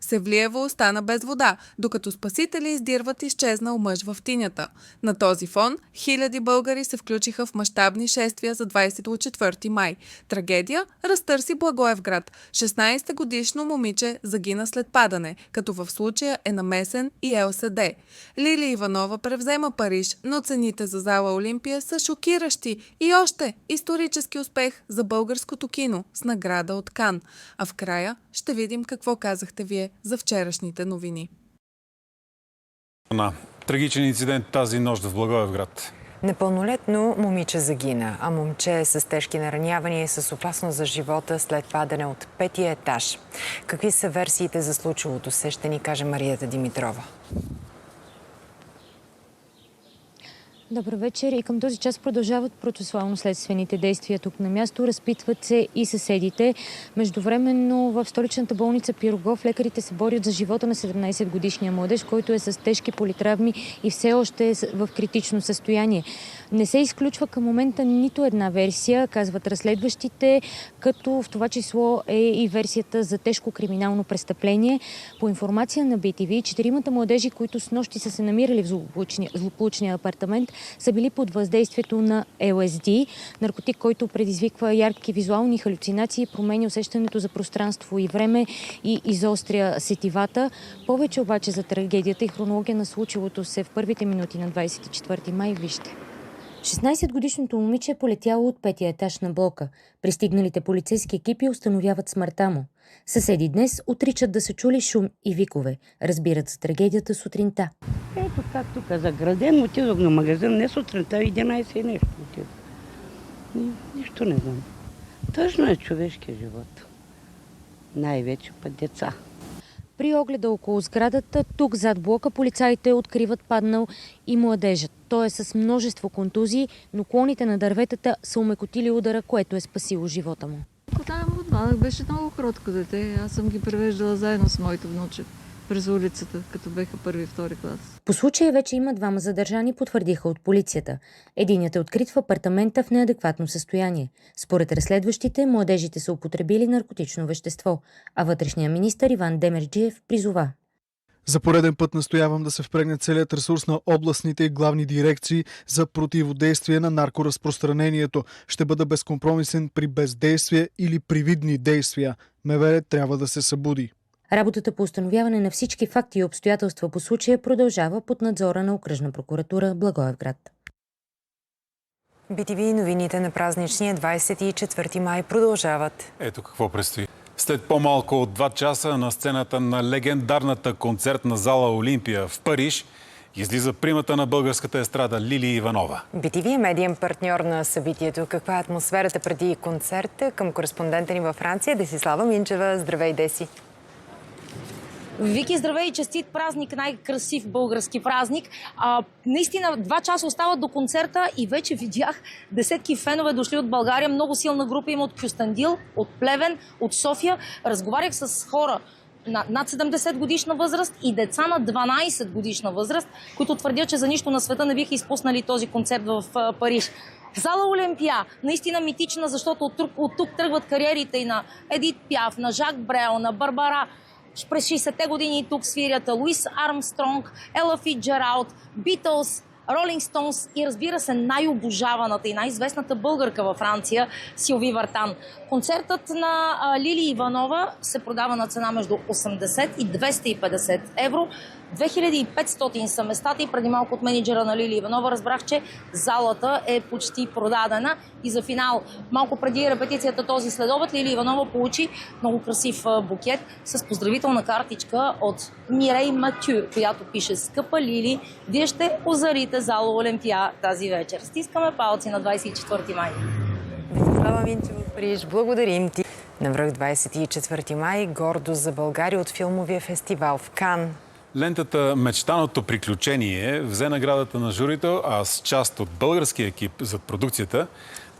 Севлиево остана без вода, докато спасители издирват изчезнал мъж в тинята. На този фон хиляди българи се включиха в мащабни шествия за 24 май. Трагедия разтърси Благоевград. 16-годишно момиче загина след падане, като в случая е намесен и ЛСД. Лили Иванова превзема Париж, но цените за зала Олимпия са шокиращи. И още исторически успех за българското кино с награда от Кан. А в края ще видим какво казахте вие за вчерашните новини. Трагичен инцидент тази нощ в Благоевград. Непълнолетно момиче загина, а момче с тежки наранявания и с опасност за живота след падане от 5-я етаж. Какви са версиите за случилото се, ще ни каже Марията Димитрова. Добър вечер. И към този час продължават процесуално-следствените действия тук на място. Разпитват се и съседите. Междувременно в столичната болница Пирогов лекарите се борят за живота на 17-годишния младеж, който е с тежки политравми и все още е в критично състояние. Не се изключва към момента нито една версия, казват разследващите, като в това число е и версията за тежко криминално престъпление. По информация на BTV, 4 младежи, които с нощи са се намирали в злополучния апартамент, са били под въздействието на ЛСД, наркотик, който предизвиква ярки визуални халюцинации, променя усещането за пространство и време и изостря сетивата. Повече обаче за трагедията и хронология на случилото се в първите минути на 24 май вижте. 16-годишното момиче е полетяло от 5-я етаж на блока. Пристигналите полицейски екипи установяват смъртта му. Съседи днес отричат да са чули шум и викове. Разбират за трагедията сутринта. Ето както каза, граден, отидох на магазин, не сутринта, 11 и нещо отидох. Нищо не знам. Тъжно е човешкия живот. Най-вече път деца. При огледа около сградата, тук зад блока, полицаите откриват паднал и младежът. Той е с множество контузии, но клоните на дърветата са умекотили удара, което е спасило живота му. Отманах, беше много кротко дете. Аз съм ги превеждала заедно с моите внуче през улицата, като беха първи и втори клас. По случая вече има 2 задържани, потвърдиха от полицията. Единият е открит в апартамента в неадекватно състояние. Според разследващите, младежите са употребили наркотично вещество, а вътрешният министър Иван Демерджиев призова. За пореден път настоявам да се впрегне целият ресурс на областните и главни дирекции за противодействие на наркоразпространението. Ще бъда безкомпромисен при бездействие или привидни действия. МВР трябва да се събуди. Работата по установяване на всички факти и обстоятелства по случая продължава под надзора на Окръжна прокуратура Благоевград. BTV новините на празничния 24 май продължават. Ето какво предстои. След по-малко от 2 часа на сцената на легендарната концертна зала Олимпия в Париж излиза примата на българската естрада Лили Иванова. BTV е медиен партньор на събитието. Каква е атмосферата преди концерта? Към кореспондента ни във Франция Десислава Минчева. Здравей, Деси! Вики, здравей и честит празник, най-красив български празник. Наистина 2 часа остават до концерта и вече видях десетки фенове дошли от България. Много силна група има от Кюстендил, от Плевен, от София. Разговарях с хора на над 70 годишна възраст и деца на 12 годишна възраст, които твърдят, че за нищо на света не биха изпуснали този концерт в Париж. Зала Олимпия, наистина митична, защото от тук тръгват кариерите и на Едит Пиаф, на Жак Брел, на Барбара. През 60-те години тук свирят Луис Армстронг, Ела Фицджералд, Битълс, Ролинг Стоунс и разбира се най-обожаваната и най-известната българка във Франция Силви Вартан. Концертът на Лили Иванова се продава на цена между 80 и 250 евро. 2500 са местата и преди малко от менеджера на Лили Иванова разбрах, че залата е почти продадена. И за финал, малко преди репетицията този следобед, Лили Иванова получи много красив букет с поздравителна картичка от Мирей Матю, която пише: "Скъпа Лили, вие ще озарите зала Олимпия тази вечер." Стискаме палци на 24 май. Десислава Минчева в Париж, благодарим ти. Навръх 24 май, гордост за България от филмовия фестивал в Кан. Лентата "Мечтаното приключение" взе наградата на журито, а с част от българския екип за продукцията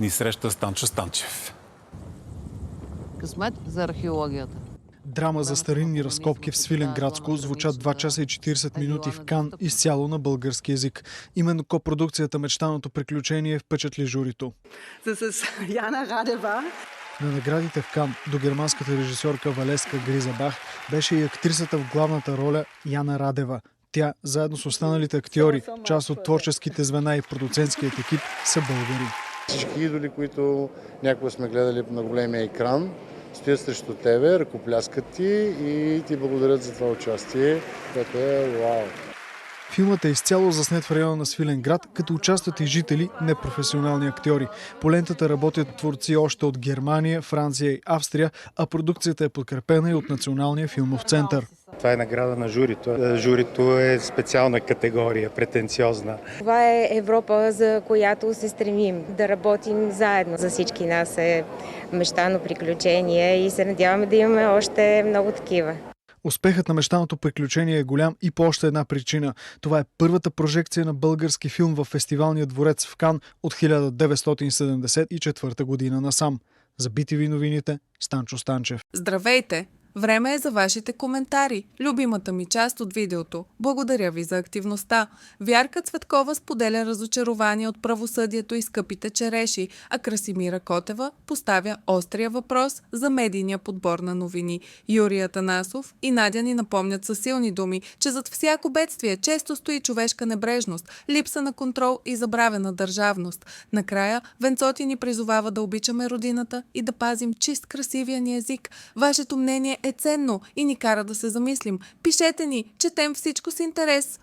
ни среща Станчо Станчев. Късмет за археологията. Драма за старинни разкопки в Свиленградско звучат 2 часа и 40 минути в Кан изцяло на български език. Именно копродукцията "Мечтаното приключение" впечатли журито. На наградите в Кан до германската режисьорка Валеска Гризабах беше и актрисата в главната роля Яна Радева. Тя, заедно с останалите актьори, част от творческите звена и продуцентският екип, са българи. Всички идоли, които някога сме гледали на големия екран, стоят срещу тебе, ръкопляскат ти и ти благодарят за това участие, което е вау. Филмът е изцяло заснет в района на Свиленград, като участват и жители, непрофесионални актьори. По лентата работят творци още от Германия, Франция и Австрия, а продукцията е подкрепена и от Националния филмов център. Това е награда на журито. Журито е специална категория, претенциозна. Това е Европа, за която се стремим да работим заедно. За всички нас е мечтано приключение и се надяваме да имаме още много такива. Успехът на мечтаното приключение е голям и по още една причина. Това е първата прожекция на български филм в фестивалния дворец в Кан от 1974 година насам. За BTV новините, Станчо Станчев. Здравейте! Време е за вашите коментари. Любимата ми част от видеото. Благодаря ви за активността. Вярка Цветкова споделя разочарование от правосъдието и скъпите череши, а Красимира Котева поставя острия въпрос за медийния подбор на новини. Юрий Атанасов и Надя ни напомнят със силни думи, че зад всяко бедствие често стои човешка небрежност, липса на контрол и забравена държавност. Накрая Венцоти ни призовава да обичаме родината и да пазим чист красивия ни език. Вашето мнение е ценно и ни кара да се замислим. Пишете ни, четем всичко с интерес.